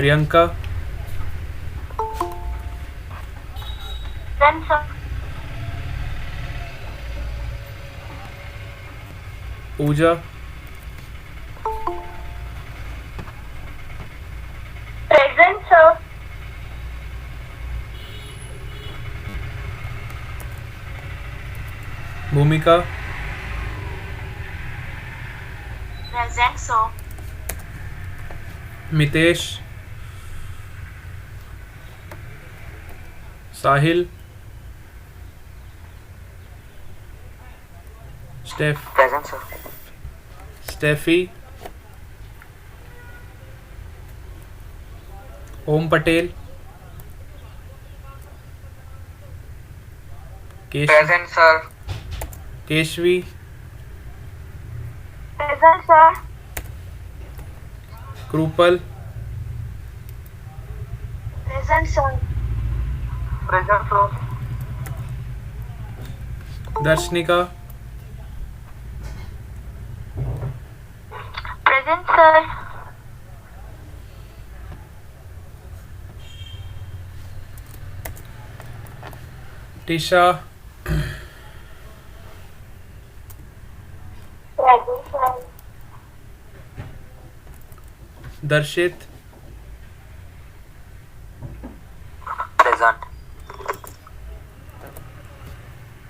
Priyanka, Present, sir. Pooja, Present, sir. Bhumika, Present, sir. Mitesh, Sahil, Present, sir. Steffi, Om Patel, Present, sir. Keshvi, Present, sir. Kripal, Present, sir. Present, sir. Darshanika, Present, sir. Tisha, Present, sir. Darshit, Present.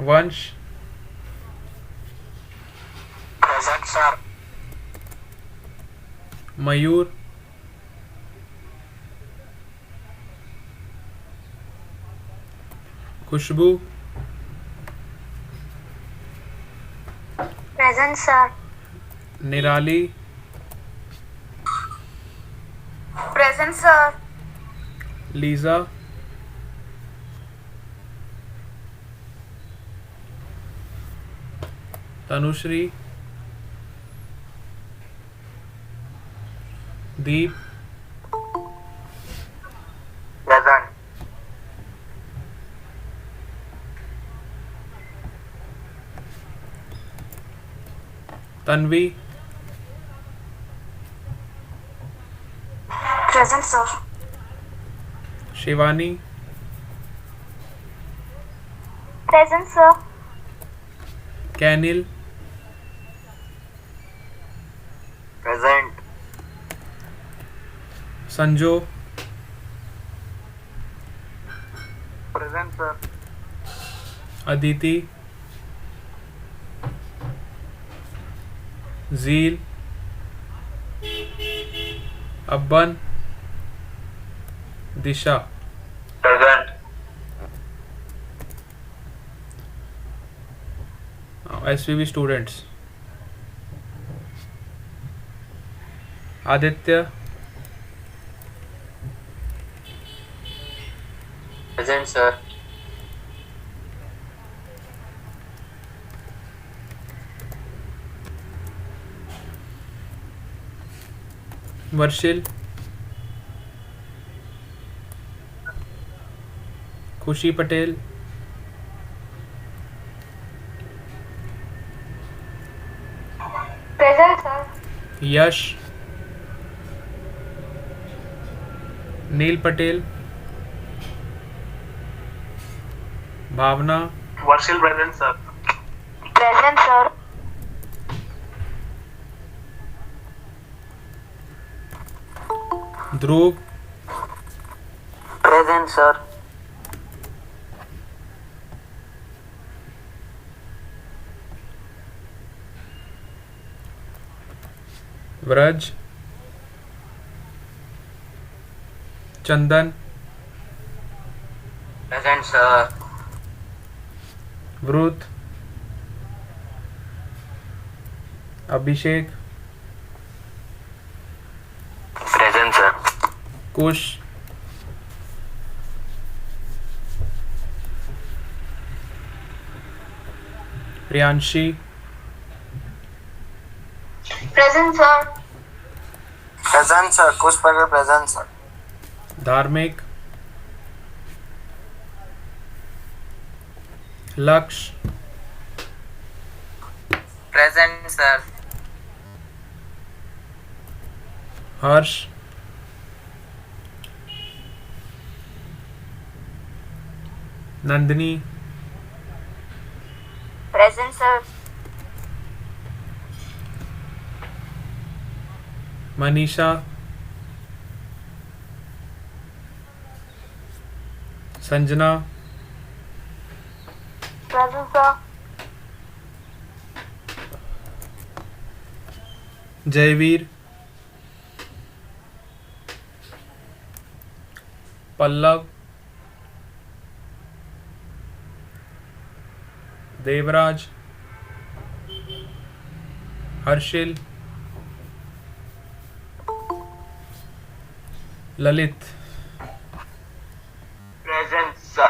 Vansh, Present, sir. Mayur, Khushboo, Present, sir. Nirali, Present, sir. Liza, Tanushree, Deep, Present. Tanvi, Present, sir. Shivani, Present, sir. Kainil, Present. Sanjo, Present, sir. Aditi, Jeel, Abban, Disha. Present. SVB students, Aditya, Present, sir. Varshil, खुशी Patel, Present, sir. यश, नील पटेल, भावना, Varshil, present, sir. Present, sir. ध्रुव, Present, sir. Vraj, चंदन, Present, sir. वृत, अभिषेक, Present, sir. कुश, Priyanshi, Present, sir. Present, sir. Kush Pagar, present, sir. धार्मिक, लक्ष्य, Present, sir. हर्ष, Nandini, Present, sir. Manisha, Sanjana, Present, sir. Jaiveer, Pallav, Devraj, Harsil, Lalit, Present, sir.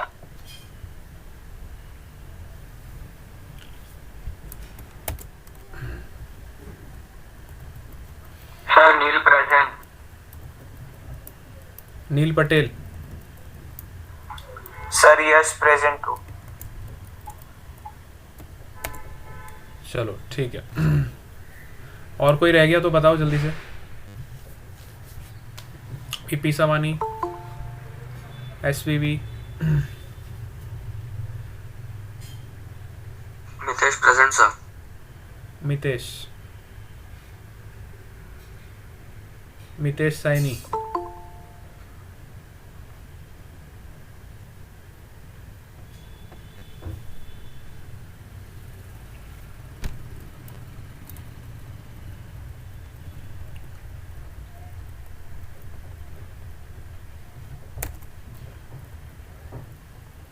Sir, Neil present. नील Patel, Sir, yes, present too. चलो ठीक है। और कोई रह गया तो बताओ जल्दी से। P P Savani, S V V, Mitesh present, sir. Mitesh, Mitesh Saini,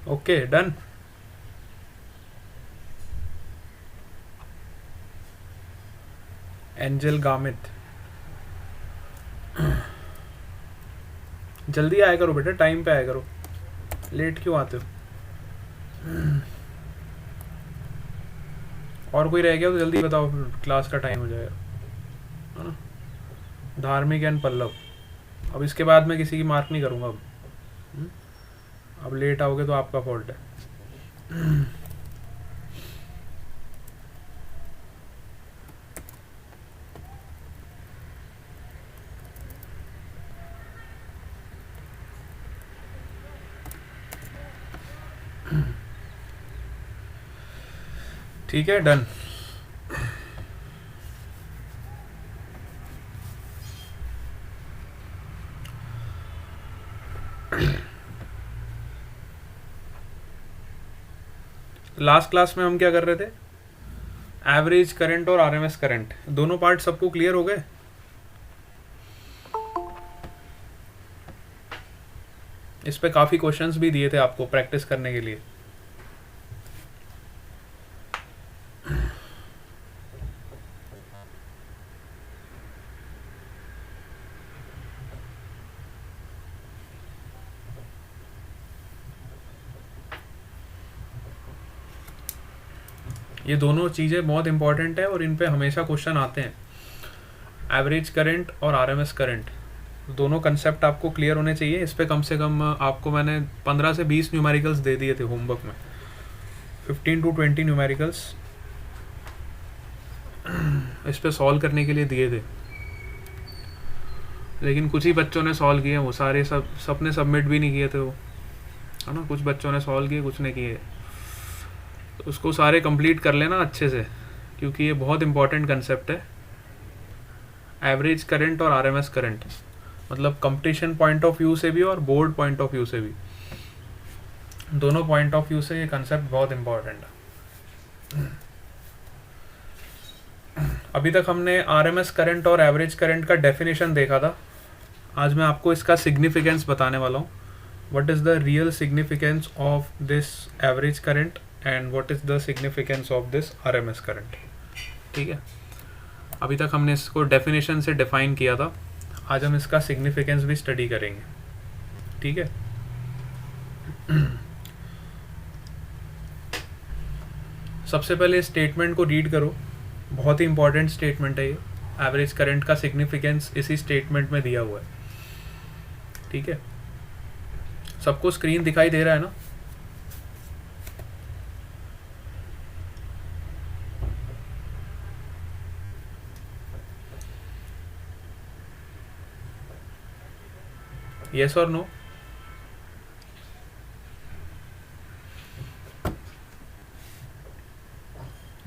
okay done. Angel Gamit, जल्दी आया करो बेटा, टाइम पे आया करो, लेट क्यों आते हो। और कोई रह गया तो जल्दी बताओ, फिर क्लास का टाइम हो जाएगा, है ना। धार्मिक एंड पल्लव, अब इसके बाद मैं किसी की मार्क नहीं करूँगा अब। अब लेट आओगे तो आपका फॉल्ट है। ठीक है डन। लास्ट क्लास में हम क्या कर रहे थे, एवरेज करंट और आरएमएस करंट दोनों पार्ट सबको क्लियर हो गए। इस पे काफी क्वेश्चंस भी दिए थे आपको प्रैक्टिस करने के लिए। ये दोनों चीज़ें बहुत इंपॉर्टेंट है और इन पे हमेशा क्वेश्चन आते हैं। एवरेज करंट और आरएमएस करंट दोनों कंसेप्ट आपको क्लियर होने चाहिए। इस पे कम से कम आपको मैंने 15 से 20 न्यूमेरिकल्स दे दिए थे होमवर्क में, 15 to 20 न्यूमेरिकल्स इस पे सॉल्व करने के लिए दिए थे, लेकिन कुछ ही बच्चों ने सॉल्व किए, वो सारे सबने सबमिट भी नहीं किए थे वो, है ना। कुछ बच्चों ने सॉल्व किए, कुछ ने किए, तो उसको सारे कंप्लीट कर लेना अच्छे से, क्योंकि ये बहुत इंपॉर्टेंट कंसेप्ट है। एवरेज करंट और आरएमएस करंट मतलब कंपटीशन पॉइंट ऑफ व्यू से भी और बोर्ड पॉइंट ऑफ व्यू से भी, दोनों पॉइंट ऑफ व्यू से ये कंसेप्ट बहुत इंपॉर्टेंट है। अभी तक हमने आरएमएस करंट और एवरेज करंट का डेफिनेशन देखा था। आज मैं आपको इसका सिग्निफिकेंस बताने वाला हूँ। What is the real significance of this average current and what is the significance of this RMS current. ठीक है, अभी तक हमने इसको डेफिनेशन से डिफाइन किया था, आज हम इसका सिग्निफिकेंस भी स्टडी करेंगे। ठीक है, सबसे पहले स्टेटमेंट को रीड करो, बहुत ही इंपॉर्टेंट स्टेटमेंट है ये। एवरेज करंट का सिग्निफिकेंस इसी स्टेटमेंट में दिया हुआ है। ठीक है, सबको स्क्रीन दिखाई दे रहा है ना। यस और नो?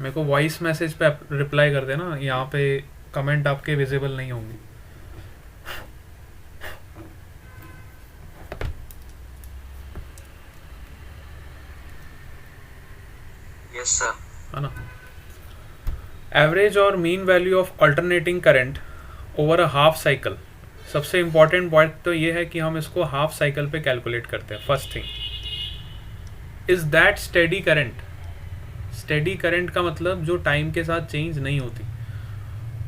मेरे को वॉइस मैसेज पे रिप्लाई कर देना, यहाँ पे कमेंट आपके विजिबल नहीं होंगे। Yes, sir. है ना। एवरेज और mean value of alternating current over a half cycle. सबसे इम्पॉर्टेंट पॉइंट तो ये है कि हम इसको हाफ साइकिल पे कैलकुलेट करते हैं। First thing is that steady current. Steady current का मतलब जो टाइम के साथ चेंज नहीं होती,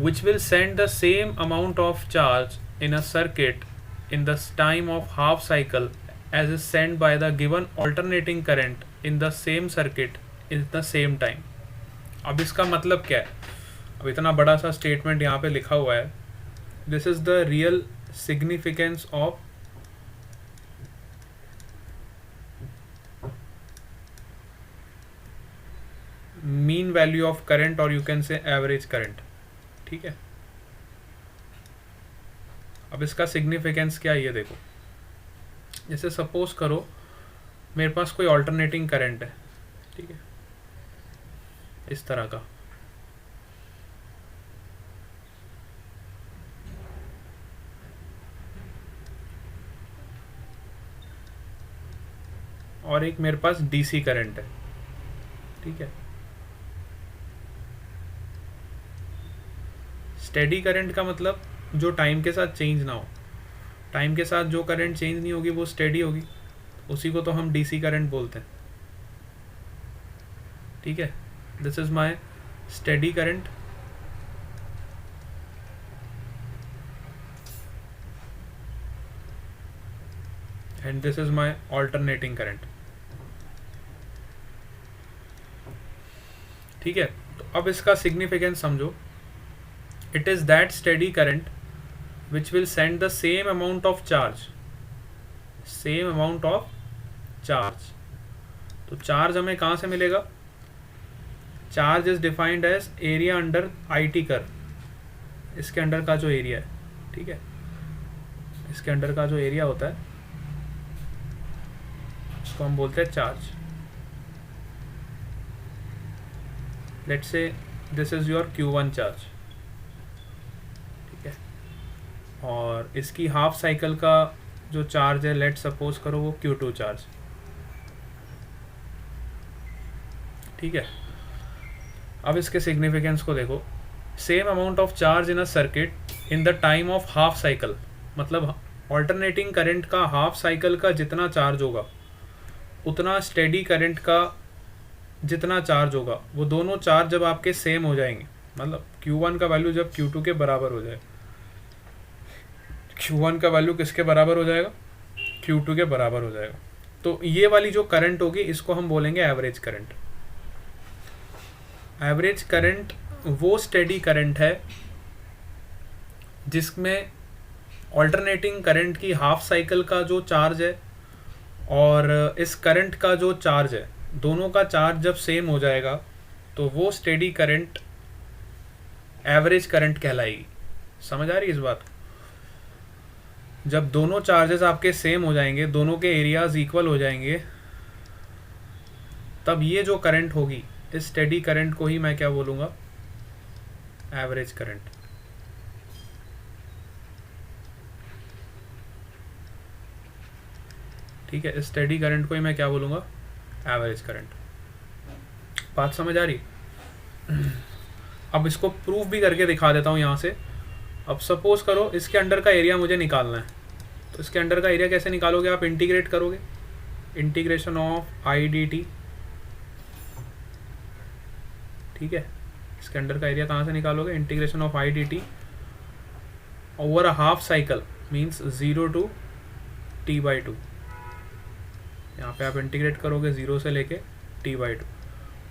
which will send the same amount of charge in a circuit in the time of half cycle as is send by the given alternating current in the same circuit in the same time. अब इसका मतलब क्या है? अब इतना बड़ा सा statement यहाँ पे लिखा हुआ है। This is the real significance of mean value of current, और you can say average current. ठीक है, अब इसका सिग्निफिकेंस क्या है ये देखो। जैसे सपोज करो मेरे पास कोई ऑल्टरनेटिंग करंट है, ठीक है, इस तरह का, और एक मेरे पास डीसी करंट है, ठीक है। स्टेडी करंट का मतलब जो टाइम के साथ चेंज ना हो। टाइम के साथ जो करंट चेंज नहीं होगी वो स्टेडी होगी, उसी को तो हम डीसी करंट बोलते हैं। ठीक है, this is my steady current, and this is my alternating current. ठीक है, तो अब इसका सिग्निफिकेंस समझो। It is that steady current which will send the same amount of charge, same amount of charge. तो चार्ज हमें कहाँ से मिलेगा? Charge is defined as area under IT curve. इसके अंडर का जो एरिया है, ठीक है, इसके अंडर का जो एरिया होता है उसको हम बोलते हैं charge. Let's say this is your Q1 charge, ठीक है, और इसकी हाफ साइकिल का जो चार्ज है लेट सपोज करो वो Q2 चार्ज, ठीक है। अब इसके सिग्निफिकेंस को देखो। Same amount of charge in a circuit in the time of half cycle, मतलब ऑल्टरनेटिंग करंट का हाफ साइकिल का जितना चार्ज होगा उतना स्टेडी करंट का जितना चार्ज होगा, वो दोनों चार्ज जब आपके सेम हो जाएंगे, मतलब Q1 का वैल्यू जब Q2 के बराबर हो जाए, Q1 का वैल्यू किसके बराबर हो जाएगा? Q2 के बराबर हो जाएगा। तो ये वाली जो करंट होगी इसको हम बोलेंगे एवरेज करंट। एवरेज करंट वो स्टेडी करंट है जिसमें ऑल्टरनेटिंग करंट की हाफ साइकिल का जो चार्ज है और इस करंट का जो चार्ज है, दोनों का चार्ज जब सेम हो जाएगा तो वो स्टेडी करंट एवरेज करंट कहलाएगी। समझ आ रही है इस बात? जब दोनों चार्जेस आपके सेम हो जाएंगे, दोनों के एरियाज इक्वल हो जाएंगे, तब ये जो करंट होगी इस स्टेडी करंट को ही मैं क्या बोलूँगा? Average current. ठीक है, इस स्टेडी करंट को ही मैं क्या बोलूँगा? Average current. बात समझ आ रही? अब इसको प्रूफ भी करके दिखा देता हूँ यहाँ से। अब सपोज करो इसके अंडर का एरिया मुझे निकालना है, तो इसके अंडर का एरिया कैसे निकालोगे? आप इंटीग्रेट करोगे, integration of I d T, ठीक है। इसके अंडर का एरिया कहाँ से निकालोगे? Integration of I d T over a half cycle means 0 to t/2। यहाँ पे आप इंटीग्रेट करोगे 0 से लेके t/2,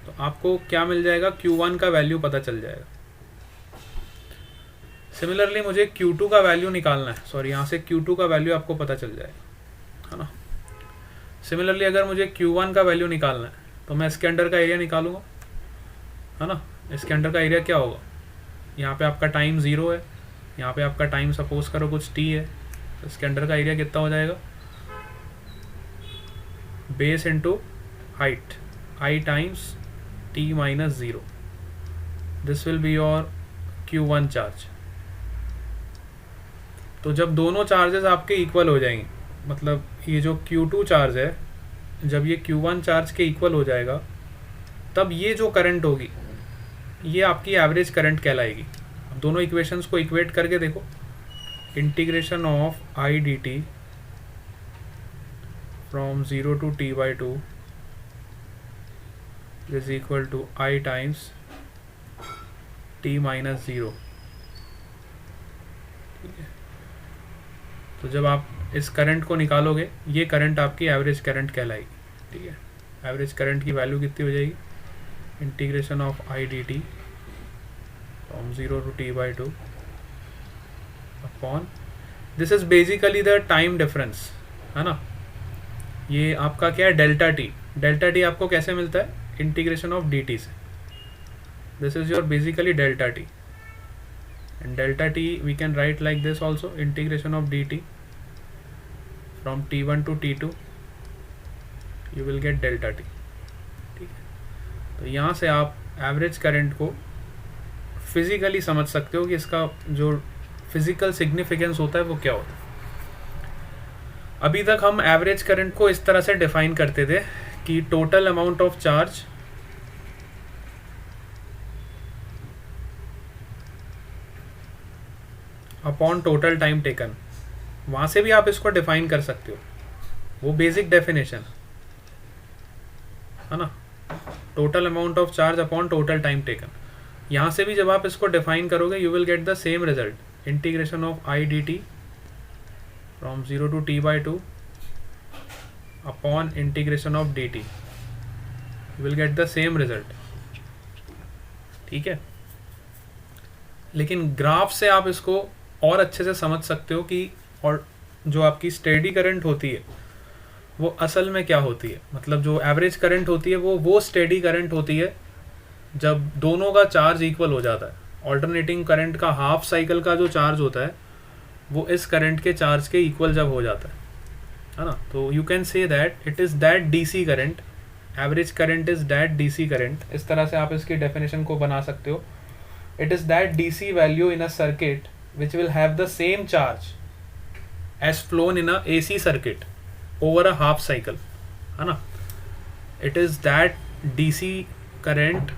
तो आपको क्या मिल जाएगा? Q1 का वैल्यू पता चल जाएगा। सिमिलरली मुझे Q2 का वैल्यू निकालना है, सॉरी यहाँ से Q2 का वैल्यू आपको पता चल जाएगा, है ना। सिमिलरली अगर मुझे Q1 का वैल्यू निकालना है तो मैं इसके अंडर का एरिया निकालूंगा, है ना। इसके अंडर का एरिया क्या होगा? यहाँ पे आपका टाइम 0 है, यहाँ पे आपका टाइम सपोज करो कुछ t है, तो इसके अंडर का एरिया कितना हो जाएगा? Base into height, i times t - 0, this will be your Q1 charge. तो जब दोनों चार्जेस आपके इक्वल हो जाएंगे, मतलब ये जो Q2 चार्ज है जब ये Q1 चार्ज के इक्वल हो जाएगा, तब ये जो करंट होगी ये आपकी एवरेज करंट कहलाएगी। अब दोनों इक्वेशंस को इक्वेट करके देखो, integration of I d t from 0 to t/2 is equal to I times t - 0। ठीक है, तो जब आप इस करंट को निकालोगे ये करंट आपकी एवरेज करंट कहलाएगी। ठीक है, एवरेज करंट की वैल्यू कितनी हो जाएगी, integration of I d t from 0 to t/2 upon, this is basically the time difference, है ना। ये आपका क्या है, डेल्टा टी। डेल्टा टी आपको कैसे मिलता है, इंटीग्रेशन ऑफ डी टी से। This is your basically delta T, and delta T V can write like this also, integration of d t from t1 to t2 you will get delta T. ठीक है, तो यहाँ से आप average current को physically समझ सकते हो कि इसका जो फिजिकल सिग्निफिकेंस होता है वो क्या होता है। अभी तक हम एवरेज करंट को इस तरह से डिफाइन करते थे कि total amount of charge upon total time taken. वहां से भी आप इसको डिफाइन कर सकते हो, वो बेसिक डेफिनेशन है ना, total amount of charge upon total time taken. यहाँ से भी जब आप इसको डिफाइन करोगे you will get the same result, integration of I d t from 0 to t/2 upon integration of d T, you will get the same result. ठीक है, लेकिन ग्राफ से आप इसको और अच्छे से समझ सकते हो कि और जो आपकी स्टेडी करंट होती है वो असल में क्या होती है। मतलब जो एवरेज करंट होती है वो स्टेडी करंट होती है जब दोनों का चार्ज इक्वल हो जाता है। ऑल्टरनेटिंग करंट का हाफ साइकिल का जो चार्ज होता है वो इस करंट के चार्ज के इक्वल जब हो जाता है ना। तो you can say that it is that DC current, average current is that DC current. इस तरह से आप इसकी डेफिनेशन को बना सकते हो, it is that DC value in a circuit which will have the same charge as flown in a AC circuit over a half cycle, है ना। It is that DC current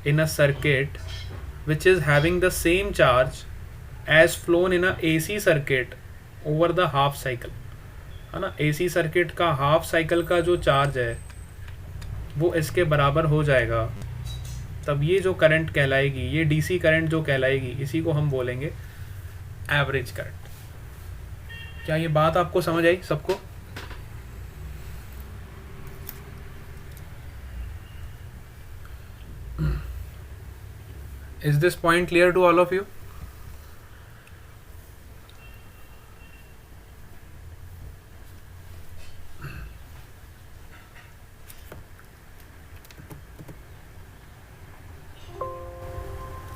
in a circuit which is having the same charge as flown in a AC circuit over the half cycle, है ना। AC circuit का half cycle का जो charge है वो इसके बराबर हो जाएगा, तब ये जो करंट कहलाएगी, ये DC करंट जो कहलाएगी, इसी को हम बोलेंगे एवरेज करंट। क्या ये बात आपको समझ आई सबको? Is this point clear to all of you?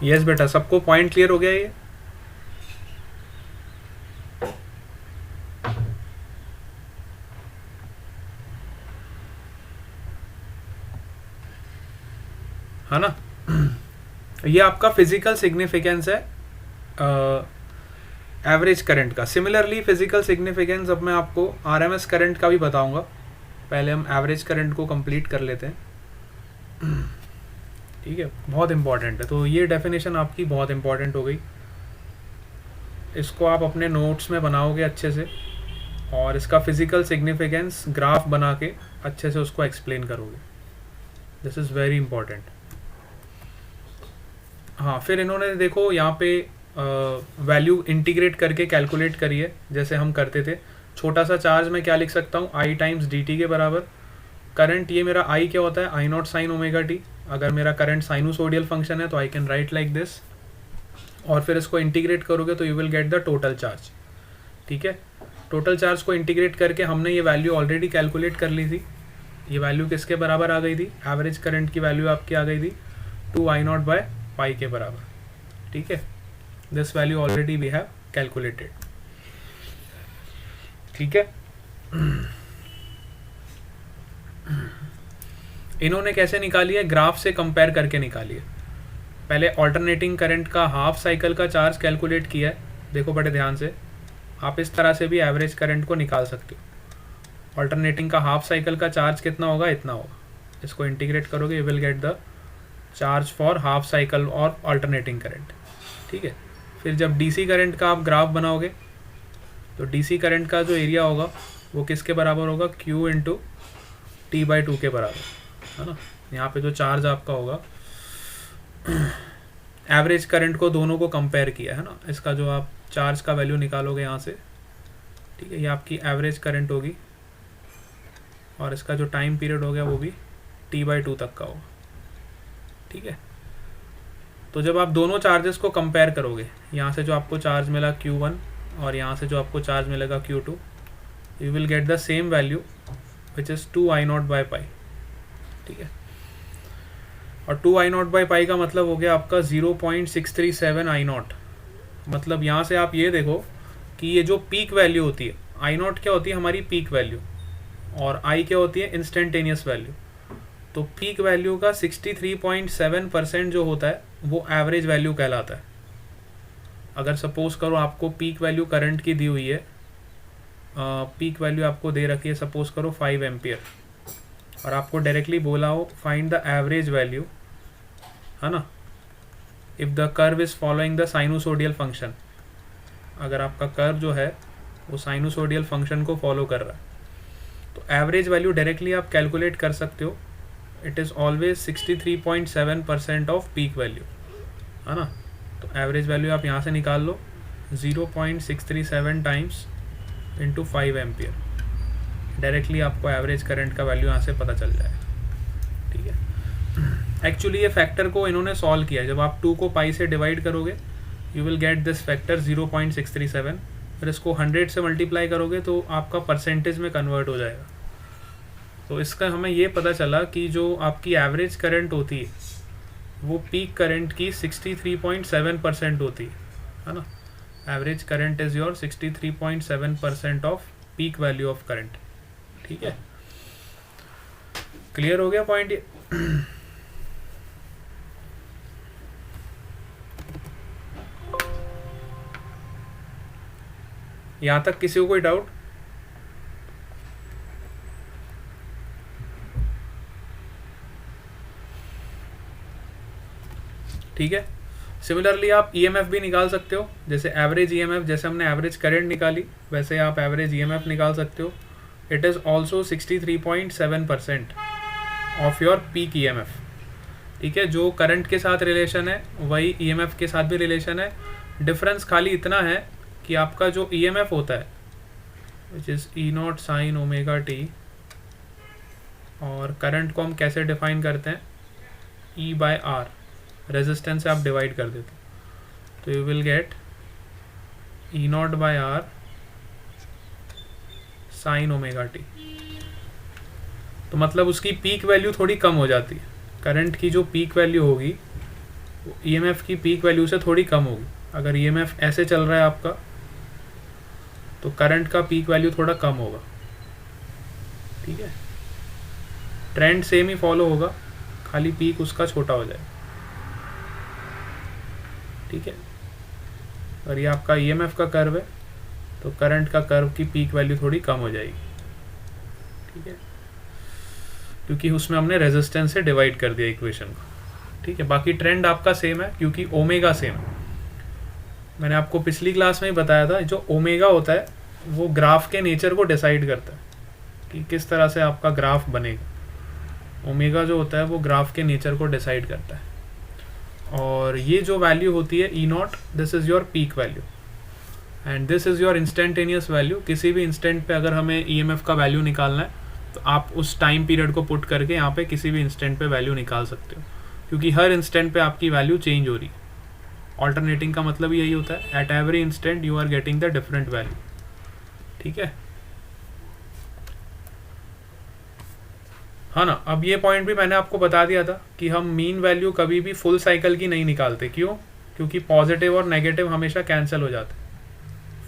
Yes बेटा, सबको पॉइंट क्लियर हो गया ये? है ना। ये आपका फिजिकल सिग्निफिकेंस है एवरेज करंट का। सिमिलरली फिजिकल सिग्निफिकेंस अब मैं आपको आरएमएस करंट का भी बताऊंगा। पहले हम एवरेज करंट को कंप्लीट कर लेते हैं। ठीक है, बहुत इंपॉर्टेंट है। तो ये डेफिनेशन आपकी बहुत इंपॉर्टेंट हो गई, इसको आप अपने नोट्स में बनाओगे अच्छे से, और इसका फिजिकल सिग्निफिकेंस ग्राफ बना के अच्छे से उसको एक्सप्लेन करोगे। This is very important. हाँ, फिर इन्होंने देखो यहाँ पे वैल्यू इंटीग्रेट करके कैलकुलेट करिए जैसे हम करते थे। छोटा सा चार्ज में क्या लिख सकता हूँ, आई टाइम्स डी टी के बराबर। करंट ये मेरा आई क्या होता है, आई नॉट साइन ओमेगा टी। अगर मेरा करंट साइनोसोडियल फंक्शन है तो I can write like this, और फिर इसको इंटीग्रेट करोगे तो you will get the total charge. ठीक है, टोटल चार्ज को इंटीग्रेट करके हमने ये वैल्यू ऑलरेडी कैलकुलेट कर ली थी। ये वैल्यू किसके बराबर आ गई थी, एवरेज करंट की वैल्यू आपकी आ गई थी 2I0/पाई के बराबर। ठीक है, this value already we have calculated. ठीक है, इन्होंने कैसे निकाली है, ग्राफ से कंपेयर करके निकाली है। पहले ऑल्टरनेटिंग करंट का हाफ साइकिल का चार्ज कैलकुलेट किया है, देखो बड़े ध्यान से, आप इस तरह से भी एवरेज करंट को निकाल सकते हो। ऑल्टरनेटिंग का हाफ साइकिल का चार्ज कितना होगा, इतना होगा, इसको इंटीग्रेट करोगे you will get the charge for half cycle और ऑल्टरनेटिंग करंट। ठीक है, फिर जब डीसी करंट का आप ग्राफ बनाओगे तो डीसी करंट का जो एरिया होगा वो किसके बराबर होगा, Q इंटू T/2 के बराबर, है ना। यहाँ पे जो चार्ज आपका होगा, एवरेज करंट को दोनों को कंपेयर किया है ना, इसका जो आप चार्ज का वैल्यू निकालोगे यहाँ से, ठीक है, ये आपकी एवरेज करंट होगी और इसका जो टाइम पीरियड हो गया वो भी T/2 तक का होगा। ठीक है, तो जब आप दोनों चार्जेस को कंपेयर करोगे, यहाँ से जो आपको चार्ज मिला Q1 और यहाँ से जो आपको चार्ज मिलेगा Q2, you will get the same value which is 2I0/π। ठीक है, और 2I0/π का मतलब हो गया आपका 0.637 I0। मतलब यहाँ से आप ये देखो कि ये जो पीक वैल्यू होती है, I0 क्या होती है, हमारी पीक वैल्यू, और I क्या होती है, इंस्टेंटेनियस वैल्यू। तो पीक वैल्यू का 63.7% जो होता है वो एवरेज वैल्यू कहलाता है। अगर सपोज करो आपको पीक वैल्यू करंट की दी हुई है, पीक वैल्यू आपको दे रखी है सपोज करो 5 एम्पियर, और आपको डायरेक्टली बोला हो फाइंड द एवरेज वैल्यू, है ना, if the curve is following the sinusoidal function. अगर आपका कर्व जो है वो साइनोसोडियल फंक्शन को फॉलो कर रहा है तो एवरेज वैल्यू डायरेक्टली आप कैलकुलेट कर सकते हो, it is always 63.7% of peak value, है ना। तो एवरेज वैल्यू आप यहाँ से निकाल लो, 0.637 टाइम्स इंटू 5 एम्पियर, डायरेक्टली आपको एवरेज करंट का वैल्यू यहाँ से पता चल जाएगा। ठीक है, एक्चुअली ये फैक्टर को इन्होंने सॉल्व किया है, जब आप 2 को पाई से डिवाइड करोगे you will get this factor 0.637, फिर इसको 100 से मल्टीप्लाई करोगे तो आपका परसेंटेज में कन्वर्ट हो जाएगा। तो इसका हमें ये पता चला कि जो आपकी एवरेज करंट होती है वो पीक करंट की 63.7% होती है ना। Average current is your 63.7% of peak value of current. ठीक है, क्लियर हो गया पॉइंट ये? यहाँ तक किसी को कोई डाउट? ठीक है, सिमिलरली आप ईएमएफ भी निकाल सकते हो, जैसे एवरेज ईएमएफ, जैसे हमने एवरेज करंट निकाली वैसे आप एवरेज ईएमएफ निकाल सकते हो। It is also 63.7% of your peak EMF. ठीक है, जो करंट के साथ रिलेशन है वही ईएमएफ के साथ भी रिलेशन है। डिफरेंस खाली इतना है कि आपका जो ईएमएफ होता है which is E0 sign omega T, और करंट को हम कैसे डिफाइन करते हैं, E/R, रेजिस्टेंस से आप डिवाइड कर देते हो तो you will gate E0/R sign omega T. तो मतलब उसकी पीक वैल्यू थोड़ी कम हो जाती है, करंट की जो पीक वैल्यू होगी वो ईएमएफ की पीक वैल्यू से थोड़ी कम होगी। अगर ईएमएफ ऐसे चल रहा है आपका तो करंट का पीक वैल्यू थोड़ा कम होगा। ठीक है, ट्रेंड सेम ही फॉलो होगा, खाली पीक उसका छोटा हो जाएगा। ठीक है, और ये आपका ईएमएफ का कर्व है तो करंट का कर्व की पीक वैल्यू थोड़ी कम हो जाएगी। ठीक है, क्योंकि उसमें हमने रेजिस्टेंस से डिवाइड कर दिया इक्वेशन को। ठीक है, बाकी ट्रेंड आपका सेम है क्योंकि ओमेगा सेम है। मैंने आपको पिछली क्लास में ही बताया था, जो ओमेगा होता है वो ग्राफ के नेचर को डिसाइड करता है कि किस तरह से आपका ग्राफ बनेगा। ओमेगा जो होता है वो ग्राफ के नेचर को डिसाइड करता है, और ये जो वैल्यू होती है E0, this is your peak value and this is your instantaneous value. किसी भी इंस्टेंट पे अगर हमें ईएमएफ का वैल्यू निकालना है तो आप उस टाइम पीरियड को पुट करके यहाँ पे किसी भी इंस्टेंट पे वैल्यू निकाल सकते हो, क्योंकि हर इंस्टेंट पे आपकी वैल्यू चेंज हो रही है। ऑल्टरनेटिंग का मतलब यही होता है, at every instant you are getting the different value. ठीक है, हाँ ना। अब ये पॉइंट भी मैंने आपको बता दिया था कि हम मीन वैल्यू कभी भी फुल साइकिल की नहीं निकालते। क्यों? क्योंकि पॉजिटिव और नेगेटिव हमेशा कैंसिल हो जाते हैं।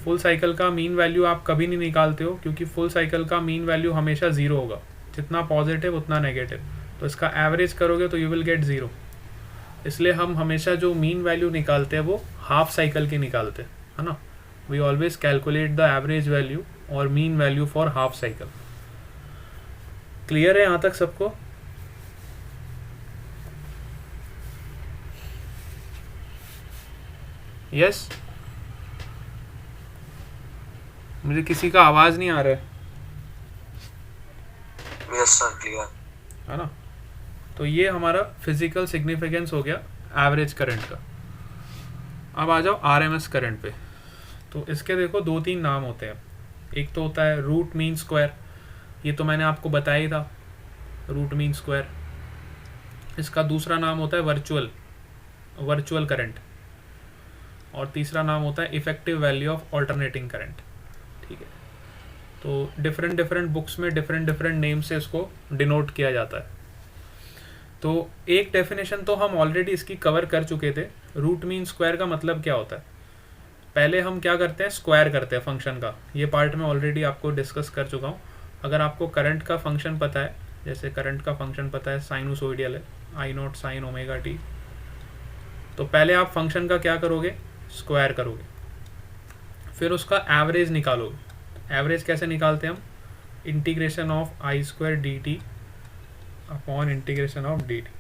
फुल साइकिल का मीन वैल्यू आप कभी नहीं निकालते हो, क्योंकि फुल साइकिल का मीन वैल्यू हमेशा ज़ीरो होगा, जितना पॉजिटिव उतना नेगेटिव। तो इसका एवरेज करोगे तो यू विल गेट ज़ीरो। इसलिए हम हमेशा जो मीन वैल्यू निकालते हैं वो हाफ साइकिल की निकालते हैं, है ना. We always calculate the average value और mean value for half cycle. Clear है यहाँ तक सबको? यस. मुझे किसी का आवाज नहीं आ रहा है, यस सर क्लियर. है ना. तो ये हमारा फिजिकल सिग्निफिकेंस हो गया एवरेज करंट का. अब आ जाओ आरएमएस करंट पे. तो इसके देखो 2-3 नाम होते हैं. एक तो होता है रूट मीन स्क्वायर, ये तो मैंने आपको बताया ही था, रूट मीन स्क्वायर. इसका दूसरा नाम होता है वर्चुअल करंट, और तीसरा नाम होता है effective value of alternating current. ठीक है. तो डिफरेंट बुक्स में डिफरेंट नेम से इसको डिनोट किया जाता है. तो एक डेफिनेशन तो हम ऑलरेडी इसकी कवर कर चुके थे. रूट मीन स्क्वायर का मतलब क्या होता है? पहले हम क्या करते हैं, स्क्वायर करते हैं फंक्शन का. ये पार्ट मैं ऑलरेडी आपको डिस्कस कर चुका हूँ. अगर आपको करंट का फंक्शन पता है, जैसे करंट का फंक्शन पता है साइनोसोइडियल है, आई नॉट साइन ओमेगा टी, तो पहले आप फंक्शन का क्या करोगे, स्क्वायर करोगे. फिर उसका एवरेज निकालोगे. एवरेज कैसे निकालते हैं हम? Integration of I square d t upon integration of d t.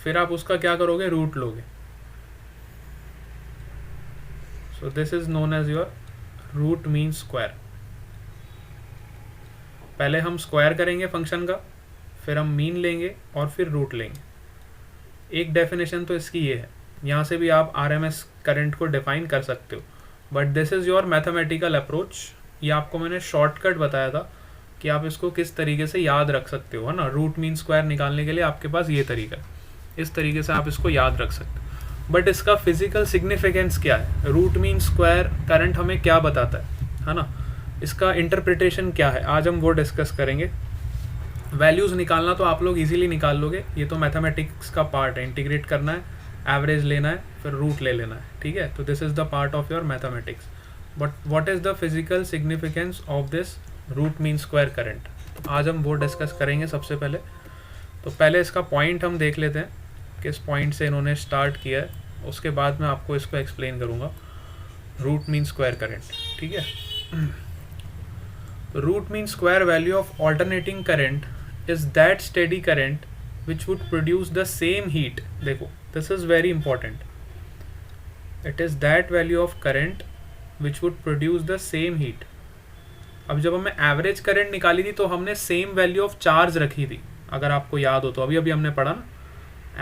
फिर आप उसका क्या करोगे, रूट लोगे. So this is known as your root mean square. पहले हम स्क्वायर करेंगे फंक्शन का, फिर हम मीन लेंगे और फिर रूट लेंगे. एक डेफिनेशन तो इसकी ये है. यहाँ से भी आप आरएमएस करंट को डिफाइन कर सकते हो, but this is your mathematical approach. ये आपको मैंने शॉर्टकट बताया था कि आप इसको किस तरीके से याद रख सकते हो, है ना. रूट मीन स्क्वायर निकालने के लिए आपके पास ये तरीका है, इस तरीके से आप इसको याद रख सकते हो. बट इसका फिजिकल सिग्निफिकेंस क्या है? रूट मीन स्क्वायर करंट हमें क्या बताता है ना. इसका इंटरप्रिटेशन क्या है, आज हम वो डिस्कस करेंगे. वैल्यूज़ निकालना तो आप लोग इजीली निकाल लोगे, ये तो मैथमेटिक्स का पार्ट है. इंटीग्रेट करना है, एवरेज लेना है, फिर रूट ले लेना है. ठीक है. तो this is the part of your mathematics. But what is the physical significance of this root mean square current, आज हम वो डिस्कस करेंगे सबसे पहले. तो पहले इसका पॉइंट हम देख लेते हैं, किस पॉइंट से इन्होंने स्टार्ट किया है. उसके बाद मैं आपको इसको एक्सप्लेन करूँगा रूट मीन स्क्वायर करंट. ठीक है. Root mean square value of alternating current is that steady current which would produce the same heat. देखो, this is very important. It is that value of current which would produce the same heat. अब जब हमें average current निकाली थी तो हमने same value of charge रखी थी, अगर आपको याद हो तो. अभी हमने पढ़ा ना,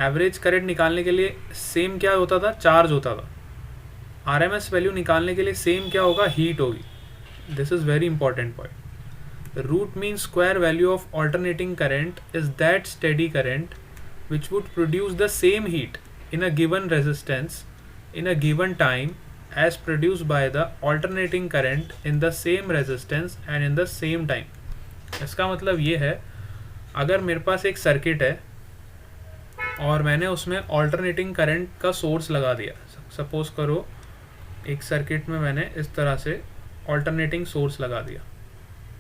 एवरेज करंट निकालने के लिए सेम क्या होता था, चार्ज होता था. आरएमएस वैल्यू निकालने के लिए सेम क्या होगा, हीट होगी. This is very important point. Root mean square value of alternating current is that steady current which would produce the same heat in a given resistance in a given time as produced by the alternating current in the same resistance and in the same time. इसका मतलब ये है, अगर मेरे पास एक circuit है और मैंने उसमें ऑल्टरनेटिंग करंट का सोर्स लगा दिया. सपोज करो एक सर्किट में मैंने इस तरह से ऑल्टरनेटिंग सोर्स लगा दिया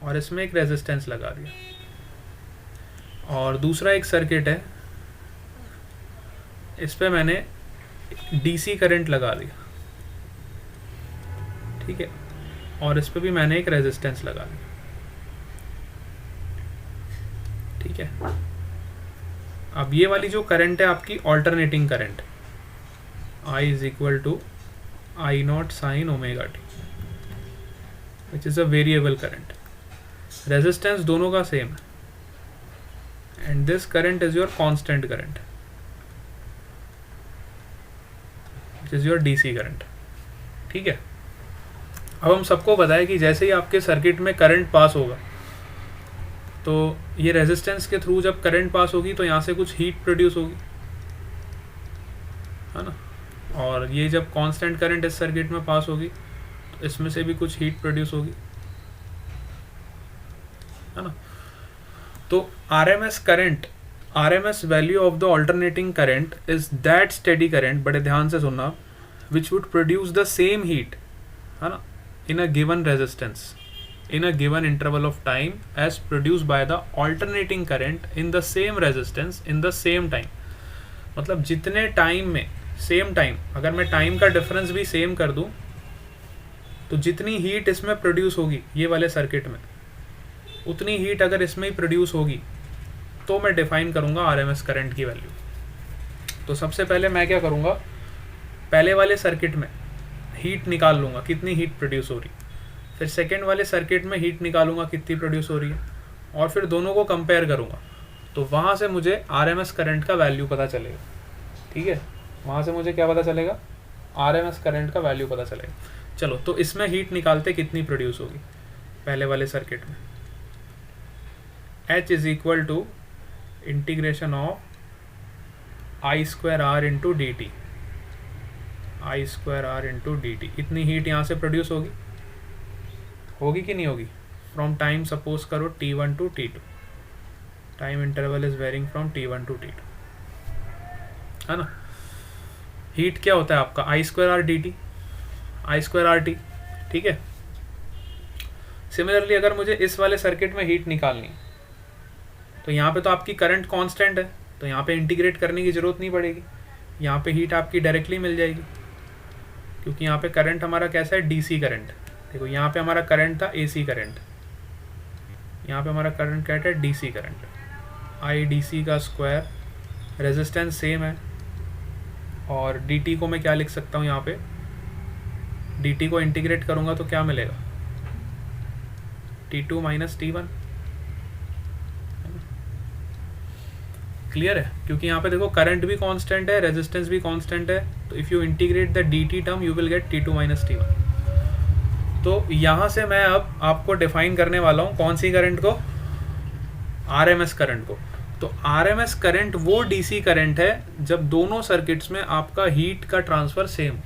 और इसमें एक रेजिस्टेंस लगा दिया, और दूसरा एक सर्किट है, इस पे मैंने डीसी करंट लगा दिया. ठीक है. और इस पे भी मैंने एक रेजिस्टेंस लगा दिया. ठीक है. अब ये वाली जो करंट है आपकी alternating current, I is equal to I not sine omega t, which is a variable current. Resistance दोनों का सेम है, and this current is your constant current, is your DC current. ठीक है. अब हम सबको पता है कि जैसे ही आपके सर्किट में करंट पास होगा तो ये रेजिस्टेंस के थ्रू जब करंट पास होगी तो यहाँ से कुछ हीट प्रोड्यूस होगी, है ना. और ये जब कांस्टेंट करंट इस सर्किट में पास होगी तो इसमें से भी कुछ हीट प्रोड्यूस होगी, है ना. तो RMS current, RMS value of the alternating current is that steady current, बड़े ध्यान से सुनना, which would produce the same heat, है ना, in a given resistance, in a given interval of time as produced by the alternating current in the same resistance in the same time. मतलब जितने time में same time, अगर मैं time का difference भी same कर दूं तो जितनी हीट इसमें प्रोड्यूस होगी ये वाले सर्किट में, उतनी हीट अगर इसमें ही प्रोड्यूस होगी तो मैं डिफाइन करूंगा आरएमएस करंट की वैल्यू। तो सबसे पहले मैं क्या करूंगा, पहले वाले सर्किट में हीट निकाल लूंगा कितनी हीट प्रोड्यूस हो रही, फिर सेकेंड वाले सर्किट में हीट निकालूंगा कितनी प्रोड्यूस हो रही है, और फिर दोनों को कंपेयर करूंगा। तो वहाँ से मुझे आरएमएस करंट का वैल्यू पता चलेगा। ठीक है, वहाँ से मुझे क्या पता चलेगा, आरएमएस करंट का वैल्यू पता चलेगा। चलो तो इसमें हीट निकालते कितनी प्रोड्यूस होगी पहले वाले सर्किट में, H is equal to integration of I square R into d t, I square R into d t. इतनी हीट यहाँ से प्रोड्यूस होगी कि नहीं होगी, फ्रॉम टाइम सपोज करो T1 to T2, time interval is varying from T1 to T2, है ना। हीट क्या होता है आपका, I square R d t, I square R t. ठीक है, सिमिलरली अगर मुझे इस वाले सर्किट में हीट निकालनी तो यहाँ पे तो आपकी करंट कांस्टेंट है, तो यहाँ पे इंटीग्रेट करने की ज़रूरत नहीं पड़ेगी, यहाँ पे हीट आपकी डायरेक्टली मिल जाएगी, क्योंकि यहाँ पे करंट हमारा कैसा है, डीसी करंट। देखो यहाँ पे हमारा करंट था एसी करंट, यहाँ पे हमारा करंट क्या है, DC current. I D C का स्क्वायर, रेजिस्टेंस सेम है, और डी टी को मैं क्या लिख सकता हूँ, यहाँ पे डी टी को इंटीग्रेट करूँगा तो क्या मिलेगा, T2 माइनस T1। क्लियर है, क्योंकि यहाँ पे देखो करंट भी कांस्टेंट है, रेजिस्टेंस भी कांस्टेंट है, तो if you integrate the dt term you will gate T2 minus T1। तो यहाँ से मैं अब आपको डिफाइन करने वाला हूँ कौन सी करंट को, आरएमएस करंट को। तो आरएमएस करंट वो डीसी करंट है जब दोनों सर्किट्स में आपका हीट का ट्रांसफ़र सेम।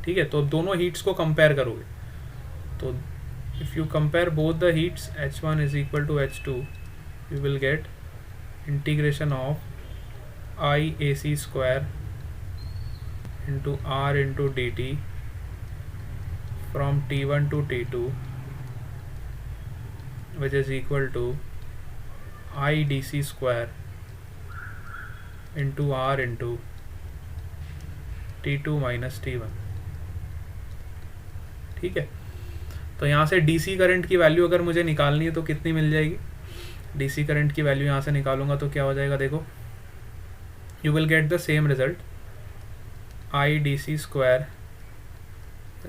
ठीक है, तो दोनों हीट्स को कंपेयर करोगे, तो if you compare both the heats H1 is equal to H2, you will get integration of IAC square into R into dt from T1 to T2, which is equal to IDC square into R into T2 minus T1। ठीक है, तो यहाँ से DC current की value अगर मुझे निकालनी है तो कितनी मिल जाएगी, डीसी करंट की वैल्यू यहाँ से निकालूंगा तो क्या हो जाएगा, देखो you will get the same result, I D C square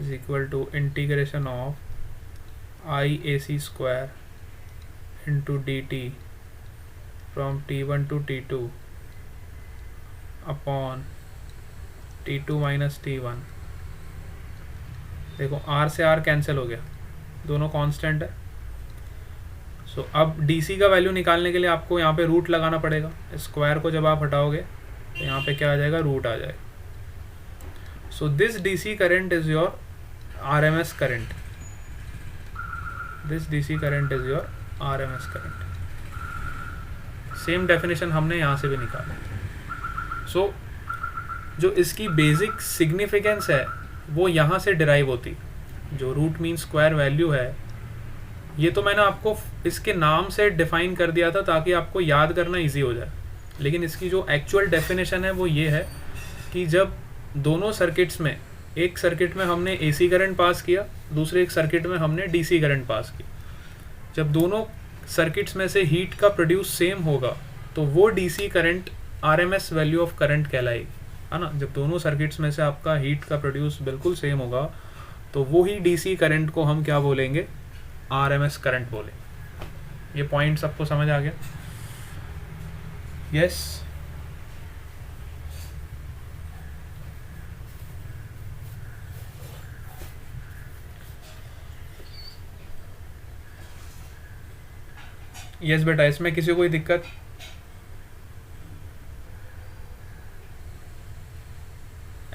is equal to integration of I A C square into d t from T1 to T2 upon T2 minus T1। देखो R से R cancel हो गया, दोनों constant है। सो अब DC का value निकालने के लिए आपको यहाँ पे रूट लगाना पड़ेगा, स्क्वायर को जब आप हटाओगे तो यहाँ पे क्या आ जाएगा, रूट आ जाएगा। So this DC current is your RMS current, this DC current is your RMS current. Same definition हमने यहाँ से भी निकाला। सो जो इसकी बेसिक सिग्निफिकेंस है वो यहाँ से डिराइव होती, जो रूट मीन स्क्वायर वैल्यू है, ये तो मैंने आपको इसके नाम से डिफाइन कर दिया था ताकि आपको याद करना इजी हो जाए, लेकिन इसकी जो एक्चुअल डेफिनेशन है वो ये है कि जब दोनों सर्किट्स में, एक सर्किट में हमने एसी करंट पास किया, दूसरे एक सर्किट में हमने डीसी करंट पास किया, जब दोनों सर्किट्स में से हीट का प्रोड्यूस सेम होगा तो वो DC current RMS value of current कहलाएगी, है ना। जब दोनों सर्किट्स में से आपका हीट का प्रोड्यूस बिल्कुल सेम होगा तो वो ही डीसी करंट को हम क्या बोलेंगे, आरएमएस करंट बोलेंगे। ये पॉइंट सबको समझ आ गया? यस यस बेटा, इसमें किसी को कोई दिक्कत?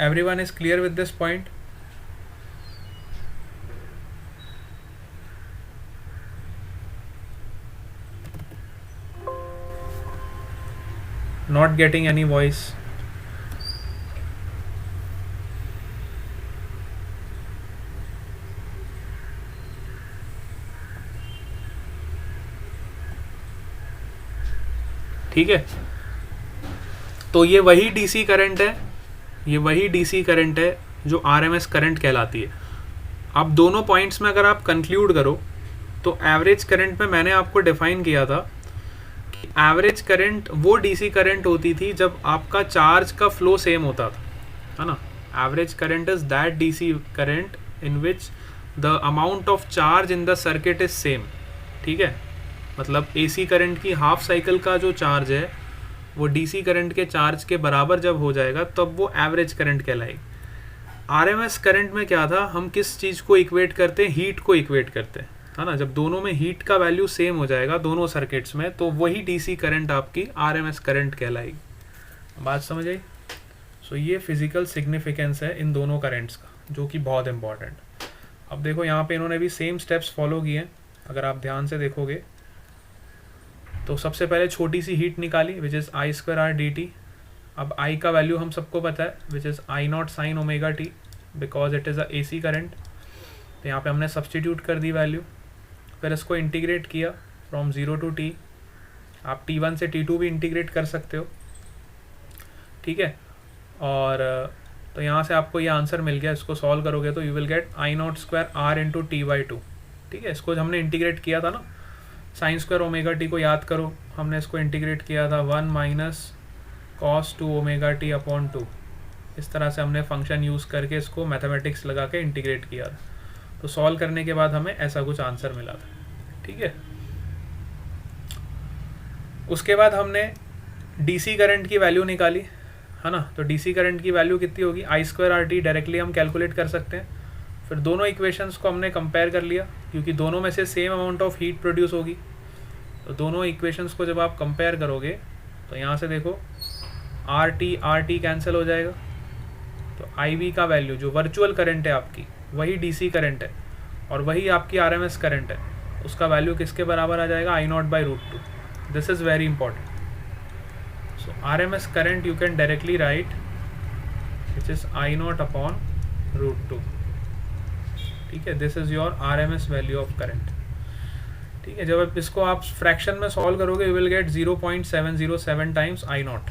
Everyone is clear with this point? Not getting any voice? ठीक है, तो ये वही डीसी करंट है, ये वही डीसी करंट है जो आरएमएस करंट कहलाती है। अब दोनों पॉइंट्स में अगर आप कंक्लूड करो तो एवरेज करंट में मैंने आपको डिफाइन किया था कि एवरेज करंट वो डीसी करंट होती थी जब आपका चार्ज का फ्लो सेम होता था, है ना। Average current is that DC current in which the amount of charge in the circuit is same, ठीक है। मतलब एसी करंट की हाफ साइकिल का जो चार्ज है वो डीसी करंट के चार्ज के बराबर जब हो जाएगा तब वो एवरेज करंट कहलाएगी। आरएमएस करंट में क्या था, हम किस चीज़ को इक्वेट करते हैं, हीट को इक्वेट करते हैं, है ना। जब दोनों में हीट का वैल्यू सेम हो जाएगा दोनों सर्किट्स में तो वही डीसी करंट आपकी आरएमएस करंट कहलाएगी। बात समझ आई। सो ये फिजिकल सिग्निफिकेंस है इन दोनों करंट्स का, जो कि बहुत इंपॉर्टेंट। अब देखो यहाँ पे इन्होंने भी सेम स्टेप्स फॉलो किए हैं, अगर आप ध्यान से देखोगे तो सबसे पहले छोटी सी हीट निकाली विच is I square R d T. अब आई का वैल्यू हम सबको पता है which is I not sine omega T because it is a AC current. तो यहाँ पे हमने सब्सटीट्यूट कर दी वैल्यू, फिर इसको इंटीग्रेट किया फ्रॉम 0 टू टी। आप T1 से T2 भी इंटीग्रेट कर सकते हो, ठीक है। और तो यहाँ से आपको ये आंसर मिल गया, इसको सॉल्व करोगे तो you will get I not square R into t by two, ठीक है। इसको हमने इंटीग्रेट किया था ना, साइन स्क्वायर ओमेगा टी को याद करो, हमने इसको इंटीग्रेट किया था 1 minus cos 2 omega T upon 2। इस तरह से हमने फंक्शन यूज़ करके इसको मैथमेटिक्स लगा के इंटीग्रेट किया था। तो सॉल्व करने के बाद हमें ऐसा कुछ आंसर मिला था, ठीक है। उसके बाद हमने डीसी करंट की वैल्यू निकाली, है ना। तो डीसी करंट की वैल्यू कितनी होगी, आई स्क्वायर आर टी डायरेक्टली हम कैलकुलेट कर सकते हैं। फिर दोनों इक्वेशंस को हमने कंपेयर कर लिया क्योंकि दोनों में से same amount of heat produce होगी। तो दोनों इक्वेशंस को जब आप कंपेयर करोगे तो यहाँ से देखो आर टी कैंसिल हो जाएगा। तो आई वी का वैल्यू जो वर्चुअल करंट है आपकी वही डीसी करंट है और वही आपकी आरएमएस करंट है, उसका वैल्यू किसके बराबर आ जाएगा, I naught by root two. This is very important. So RMS current you can directly write which is I naught upon root two, ठीक है। This is your RMS value of current, ठीक है। जब इसको आप फ्रैक्शन में solve करोगे you will get 0.707 times I naught,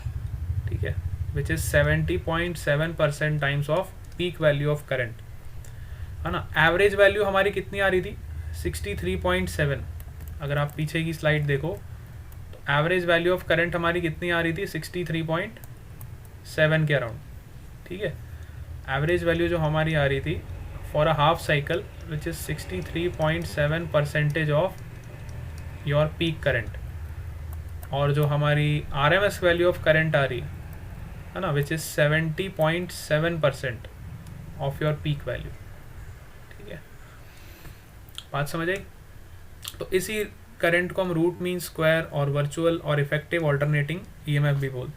ठीक है, which is 70.7% times of peak value of current, है ना। एवरेज वैल्यू हमारी कितनी आ रही थी, 63.7। अगर आप पीछे की स्लाइड देखो तो एवरेज वैल्यू ऑफ करंट हमारी कितनी आ रही थी, 63.7 के अराउंड, ठीक है। एवरेज वैल्यू जो हमारी आ रही थी for a half cycle which is 63.7% of your peak current. और जो हमारी आरएमएस वैल्यू ऑफ करंट आ रही है ना विच is 70.7% of your peak value, ठीक है। बात समझ आई। तो इसी करंट को हम रूट मीन स्क्वायर और वर्चुअल और इफेक्टिव ऑल्टरनेटिंग ईएमएफ भी बोल।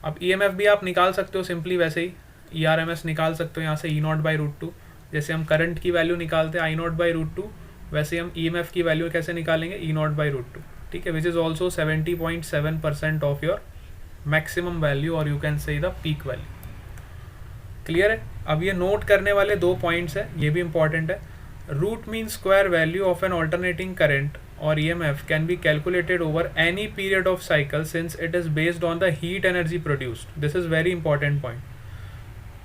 अब ईएमएफ भी आप निकाल सकते हो सिंपली वैसे ही, ईआरएमएस निकाल सकते हो यहाँ से E naught by root two. जैसे हम करंट की वैल्यू निकालते हैं I naught by root two, वैसे हम ईएमएफ की वैल्यू कैसे निकालेंगे, E naught by root two, ठीक है, which is also 70.7% of your maximum value और you can say the peak value. Clear है। अब ये नोट करने वाले 2 पॉइंट्स है, ये भी इंपॉर्टेंट है। Root mean square value of an alternating current और EMF can be calculated over any period of cycle since it is based on the heat energy produced. This is very important point.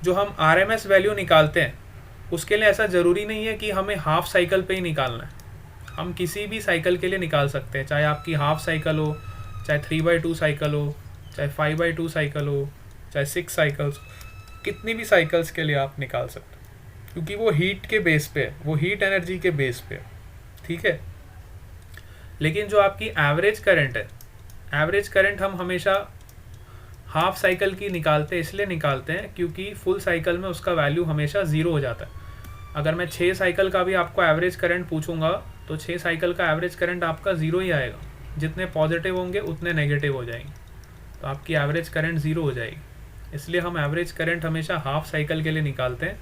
जो हम RMS value निकालते हैं उसके लिए ऐसा ज़रूरी नहीं है कि हमें हाफ साइकिल पे ही निकालना है, हम किसी भी साइकिल के लिए निकाल सकते हैं, चाहे आपकी हाफ साइकिल हो, चाहे 3/2 साइकिल हो, चाहे 5/2 साइकिल हो, चाहे 6 साइकिल्स, कितनी भी साइकिल्स के लिए आप निकाल सकते हैं क्योंकि वो हीट के बेस पे है, वो हीट एनर्जी के बेस पे है, ठीक है। लेकिन जो आपकी एवरेज करंट है, एवरेज करंट हम हमेशा हाफ साइकिल की निकालते हैं, इसलिए निकालते हैं क्योंकि फुल साइकिल में उसका वैल्यू हमेशा 0 हो जाता है। अगर मैं 6 साइकिल का भी आपको एवरेज करंट पूछूंगा तो 6 साइकिल का एवरेज करंट आपका 0 ही आएगा, जितने पॉजिटिव होंगे उतने नेगेटिव हो जाएंगे, तो आपकी एवरेज करंट 0 हो जाएगी। इसलिए हम एवरेज करंट हमेशा हाफ साइकिल के लिए निकालते हैं।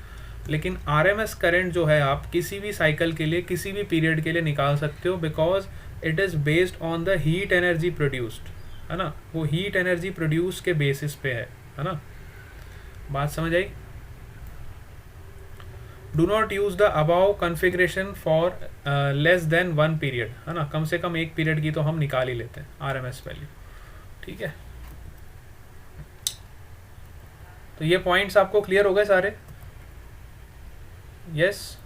लेकिन आरएमएस करंट जो है आप किसी भी साइकिल के लिए, किसी भी पीरियड के लिए निकाल सकते हो because it is based on the heat energy produced, है ना, वो हीट एनर्जी प्रोड्यूस के बेसिस पे है ना। बात समझ आई। Do not use the above configuration for less than 1 period, है ना, कम से कम 1 पीरियड की तो हम निकाल ही लेते हैं आरएमएस वैल्यू, ठीक है। तो ये पॉइंट्स आपको क्लियर हो गए सारे? यस?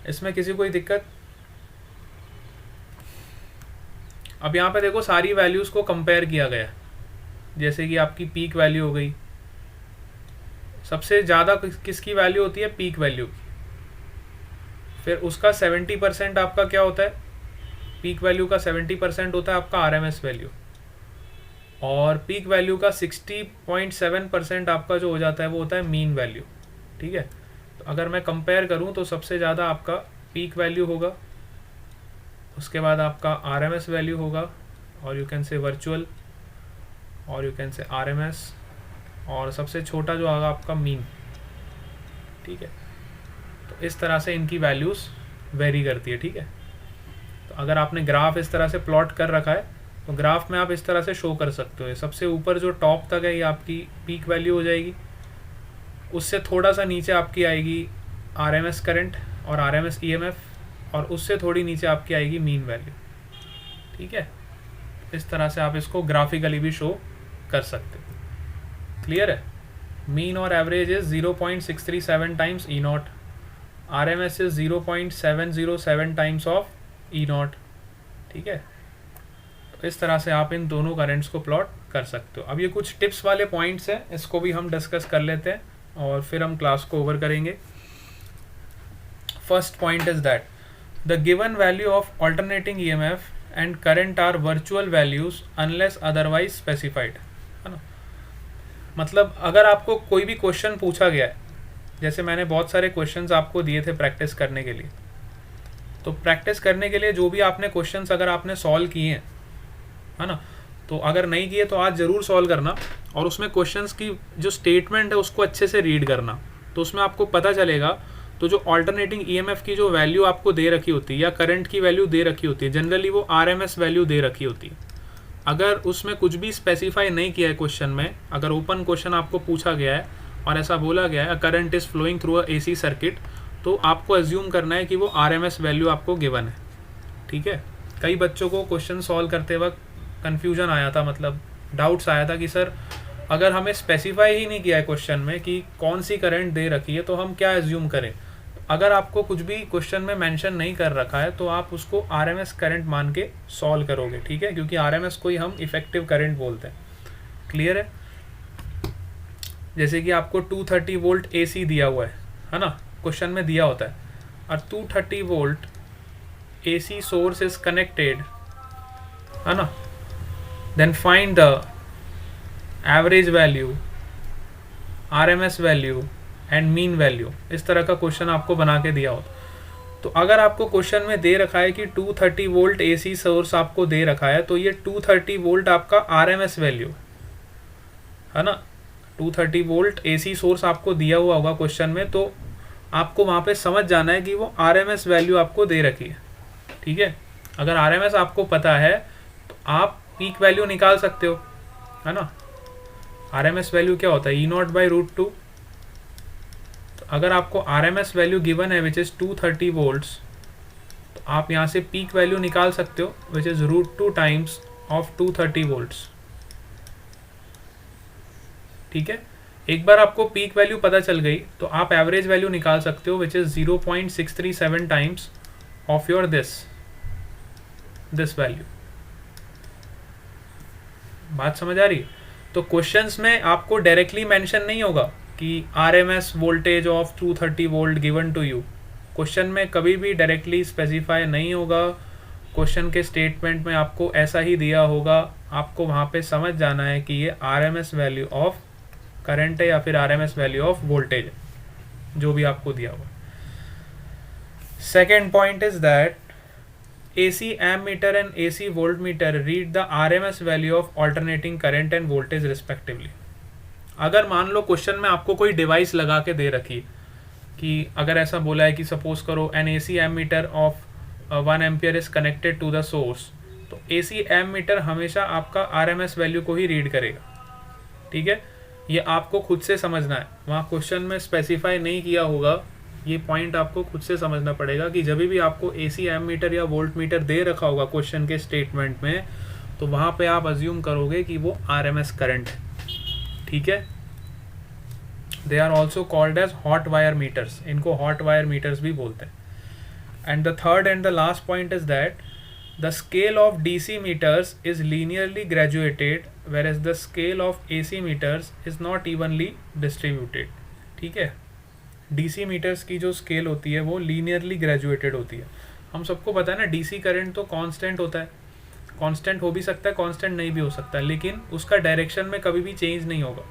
इसमें किसी कोई दिक्कत? अब यहाँ पे देखो सारी वैल्यूज़ को कंपेयर किया गया, जैसे कि आपकी पीक वैल्यू हो गई, सबसे ज़्यादा किसकी वैल्यू होती है? पीक वैल्यू की। फिर उसका 70% आपका क्या होता है? पीक वैल्यू का 70% होता है आपका आरएमएस वैल्यू, और पीक वैल्यू का 60.7% आपका जो हो जाता है वो होता है मीन वैल्यू। ठीक है, तो अगर मैं कंपेयर करूं तो सबसे ज़्यादा आपका पीक वैल्यू होगा, उसके बाद आपका आरएमएस वैल्यू होगा, और यू कैन से वर्चुअल, और यू कैन से आरएमएस, और सबसे छोटा जो होगा आपका मीन। ठीक है, तो इस तरह से इनकी वैल्यूज़ वेरी करती है। ठीक है, तो अगर आपने ग्राफ इस तरह से प्लॉट कर रखा है तो ग्राफ में आप इस तरह से शो कर सकते हो। सबसे ऊपर जो टॉप तक है ये आपकी पीक वैल्यू हो जाएगी, उससे थोड़ा सा नीचे आपकी आएगी आरएमएस करंट और आरएमएस ईएमएफ, और उससे थोड़ी नीचे आपकी आएगी मीन वैल्यू। ठीक है, इस तरह से आप इसको ग्राफिकली भी शो कर सकते हो। क्लियर है? मीन और average is 0.637 times E not, RMS is 0.707 times of E not. ठीक है, तो इस तरह से आप इन दोनों करंट्स को प्लॉट कर सकते हो। अब ये कुछ टिप्स वाले पॉइंट्स हैं, इसको भी हम डिस्कस कर लेते हैं और फिर हम क्लास को ओवर करेंगे। First point is that the given value of alternating EMF and current are virtual values unless otherwise specified, है ना। मतलब अगर आपको कोई भी क्वेश्चन पूछा गया है, जैसे मैंने बहुत सारे क्वेश्चंस आपको दिए थे प्रैक्टिस करने के लिए, तो प्रैक्टिस करने के लिए जो भी आपने क्वेश्चंस अगर आपने सॉल्व किए हैं, है ना, तो अगर नहीं किए तो आज ज़रूर सॉल्व करना, और उसमें क्वेश्चंस की जो स्टेटमेंट है उसको अच्छे से रीड करना, तो उसमें आपको पता चलेगा। तो जो ऑल्टरनेटिंग ईएमएफ की जो वैल्यू आपको दे रखी होती है या करंट की वैल्यू दे रखी होती है, जनरली वो आरएमएस वैल्यू दे रखी होती है। अगर उसमें कुछ भी स्पेसिफाई नहीं किया है क्वेश्चन में, अगर ओपन क्वेश्चन आपको पूछा गया है और ऐसा बोला गया है current is flowing through a AC circuit, तो आपको एज्यूम करना है कि वो आरएमएस वैल्यू आपको गिवन है। ठीक है, कई बच्चों को क्वेश्चन सॉल्व करते वक्त कन्फ्यूजन आया था, मतलब डाउट्स आया था कि सर अगर हमें स्पेसिफाई ही नहीं किया है क्वेश्चन में कि कौन सी करंट दे रखी है तो हम क्या एज्यूम करें। अगर आपको कुछ भी क्वेश्चन में मेंशन नहीं कर रखा है तो आप उसको आरएमएस करंट मान के सॉल्व करोगे। ठीक है, क्योंकि आरएमएस को ही हम इफेक्टिव करंट बोलते हैं। क्लियर है? जैसे कि आपको 230 वोल्ट एसी दिया हुआ है ना, क्वेश्चन में दिया होता है, और 230 volt AC source is connected, है ना, then find the average value, RMS value and mean value. इस तरह का क्वेश्चन आपको बना के दिया होता। तो अगर आपको क्वेश्चन में दे रखा है कि 230 वोल्ट एसी सोर्स आपको दे रखा है, तो ये 230 वोल्ट आपका आरएमएस वैल्यू है ना। 230 वोल्ट एसी सोर्स आपको दिया हुआ होगा क्वेश्चन में, तो आपको वहाँ पे समझ जाना है कि वो आरएमएस वैल्यू आपको दे रखी है। ठीक है, अगर आरएमएस आपको पता है तो आप पीक वैल्यू निकाल सकते हो, है ना। आरएमएस वैल्यू क्या होता है? ई नॉट बाई √2। तो अगर आपको आरएमएस वैल्यू गिवन है विच इज़ 230 वोल्ट्स, तो आप यहाँ से पीक वैल्यू निकाल सकते हो which is √2 times of 230 volts. ठीक है, एक बार आपको पीक वैल्यू पता चल गई तो आप एवरेज वैल्यू निकाल सकते हो which is 0.637 times of your this value. बात समझ आ रही है? तो क्वेश्चंस में आपको डायरेक्टली मेंशन नहीं होगा कि RMS voltage of 230 volt given to you. Question में कभी भी डायरेक्टली स्पेसिफाई नहीं होगा। क्वेश्चन के स्टेटमेंट में आपको ऐसा ही दिया होगा, आपको वहाँ पे समझ जाना है कि ये आरएमएस वैल्यू ऑफ करंट है या फिर आरएमएस वैल्यू ऑफ वोल्टेज है, जो भी आपको दिया हुआ। Second point is that AC ammeter and AC voltmeter read the RMS value of alternating current and voltage respectively। अगर मान लो क्वेश्चन में आपको कोई डिवाइस लगा के दे रखी कि अगर ऐसा बोला है कि सपोज करो an AC ammeter of 1 ampere is connected to the source, तो AC ammeter हमेशा आपका RMS वैल्यू को ही रीड करेगा। ठीक है, ये आपको खुद से समझना है, वहाँ क्वेश्चन में स्पेसिफाई नहीं किया होगा। ये पॉइंट आपको खुद से समझना पड़ेगा कि जब भी आपको AC एमीटर या वोल्ट मीटर दे रखा होगा क्वेश्चन के स्टेटमेंट में, तो वहाँ पे आप अज्यूम करोगे कि वो RMS करंट है। ठीक है, they are also called as hot wire meters, इनको हॉट वायर मीटर्स भी बोलते हैं. And the third and the last point is that the scale of DC meters is linearly graduated whereas the scale of AC meters is not evenly distributed. ठीक है, DC meters की जो scale होती है वो लीनियरली ग्रेजुएटेड होती है. हम सबको पता है ना, DC करंट तो कांस्टेंट होता है, कांस्टेंट हो भी सकता है, कांस्टेंट नहीं भी हो सकता है, लेकिन उसका डायरेक्शन में कभी भी चेंज नहीं होगा,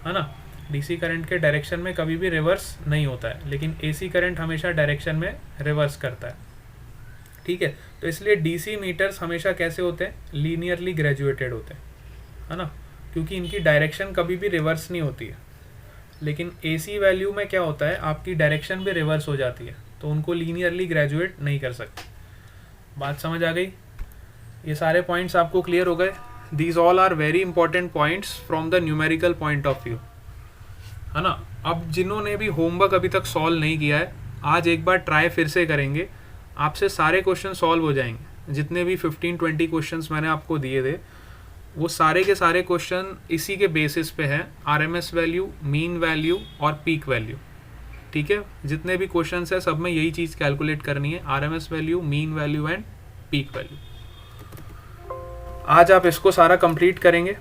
है ना. DC करंट के डायरेक्शन में कभी भी रिवर्स नहीं होता है, लेकिन AC करंट हमेशा डायरेक्शन में रिवर्स करता है. ठीक है, तो इसलिए DC मीटर्स हमेशा कैसे होते हैं, लीनियरली ग्रेजुएटेड होते हैं, है ना, क्योंकि इनकी डायरेक्शन कभी भी रिवर्स नहीं होती है. लेकिन AC वैल्यू में क्या होता है, आपकी डायरेक्शन भी रिवर्स हो जाती है, तो उनको लीनियरली ग्रेजुएट नहीं कर सकते. बात समझ आ गई? ये सारे पॉइंट्स आपको क्लियर हो गए. These all are very important points from the numerical point of view, है ना. अब जिन्होंने भी होमवर्क अभी तक सॉल्व नहीं किया है, आज एक बार ट्राई फिर से करेंगे, आपसे सारे क्वेश्चन सॉल्व हो जाएंगे. जितने भी 15-20 क्वेश्चंस मैंने आपको दिए थे, वो सारे के सारे क्वेश्चन इसी के बेसिस पे हैं, RMS वैल्यू, मीन वैल्यू और पीक वैल्यू. ठीक है, जितने भी क्वेश्चंस हैं सब में यही चीज़ कैलकुलेट करनी है, RMS value, mean value and peak value. आज आप इसको सारा कंप्लीट करेंगे.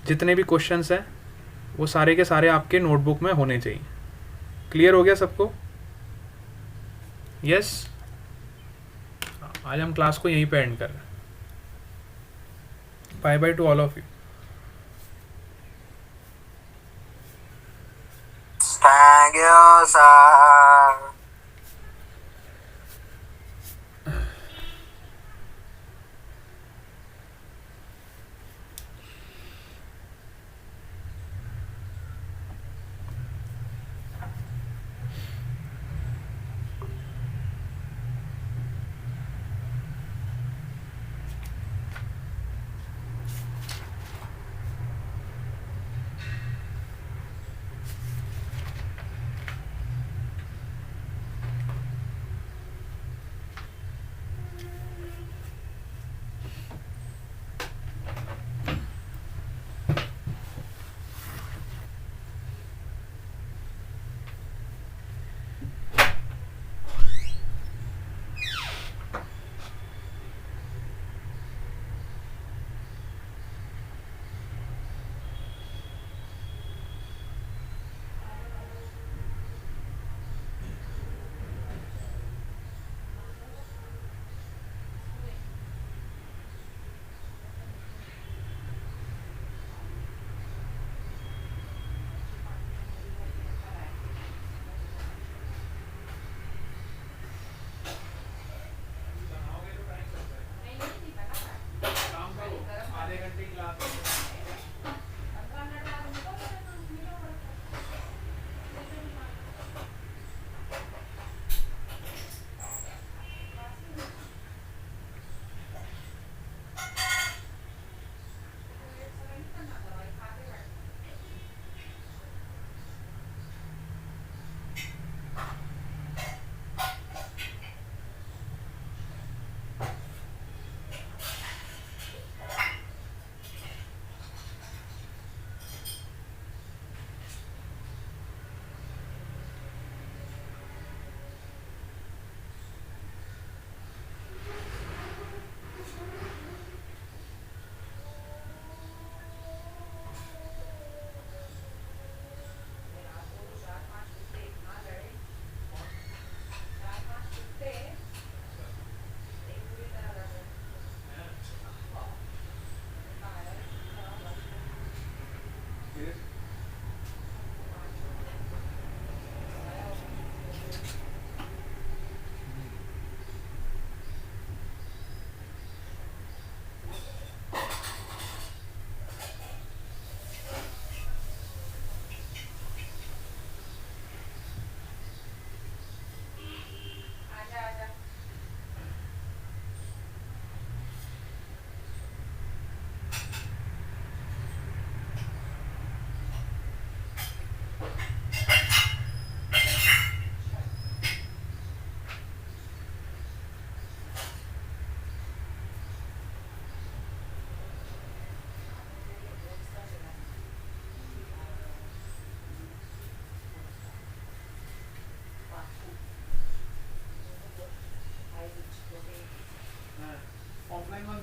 जितने भी क्वेश्चंस हैं वो सारे के सारे आपके नोटबुक में होने चाहिए. क्लियर हो गया सबको? यस. आज हम क्लास को यहीं पे एंड कर रहे हैं. Bye bye to all of you. Thank you, sir.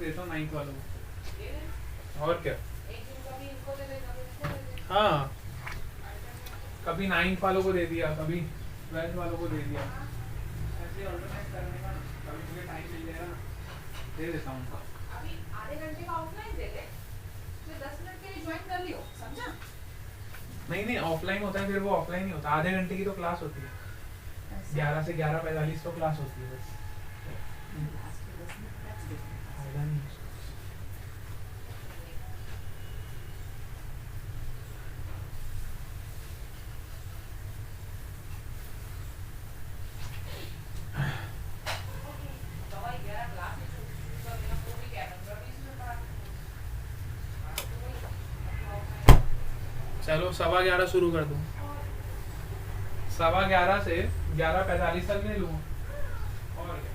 देता हूँ 9th वालों को। और क्या, हाँ कभी 9th वालों को दे दिया, कभी 12th वालों को दे दिया, ऐसे ऑल्टरनेट करने का। कभी मुझे टाइम मिल जाएगा ना दे देता हूँ उनको। अभी आधे घंटे का ऑफलाइन दे दे, फिर 10 मिनट के लिए ज्वाइन कर लियो, समझा? नहीं नहीं, ऑफलाइन होता है, फिर वो ऑफलाइन ही होता है। आधे घंटे की तो क्लास होती है, 11 से 11:45 तो क्लास होती है बस। फायदा नहीं है उसका। दवाई 11 क्लास में शुरू कर देना, वो भी क्या 15-20 मिनट पढ़ा। चलो 11:15 शुरू कर दूँ, 11:15 से 11:45 तक ले लूँ। और क्या?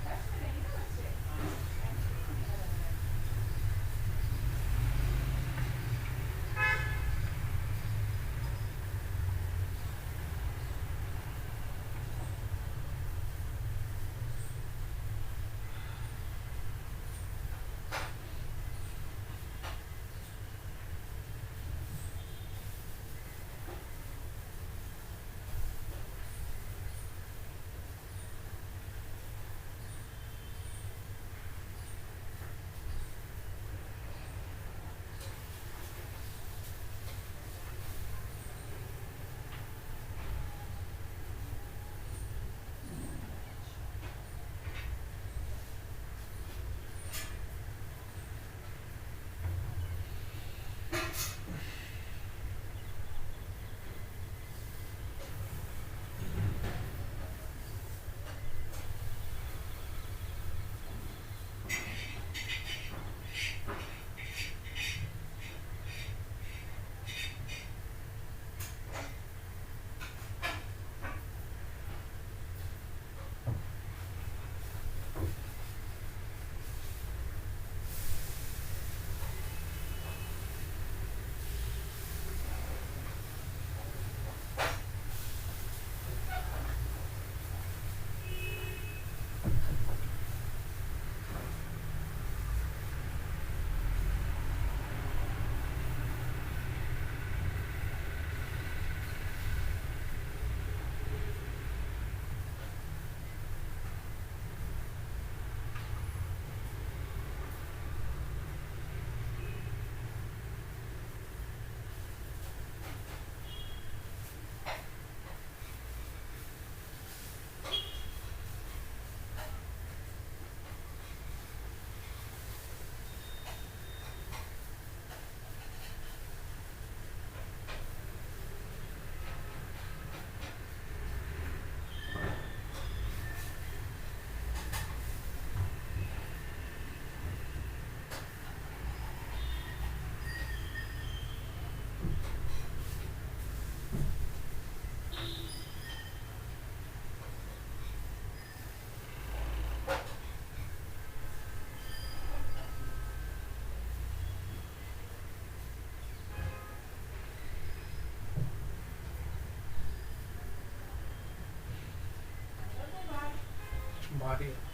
भारी है।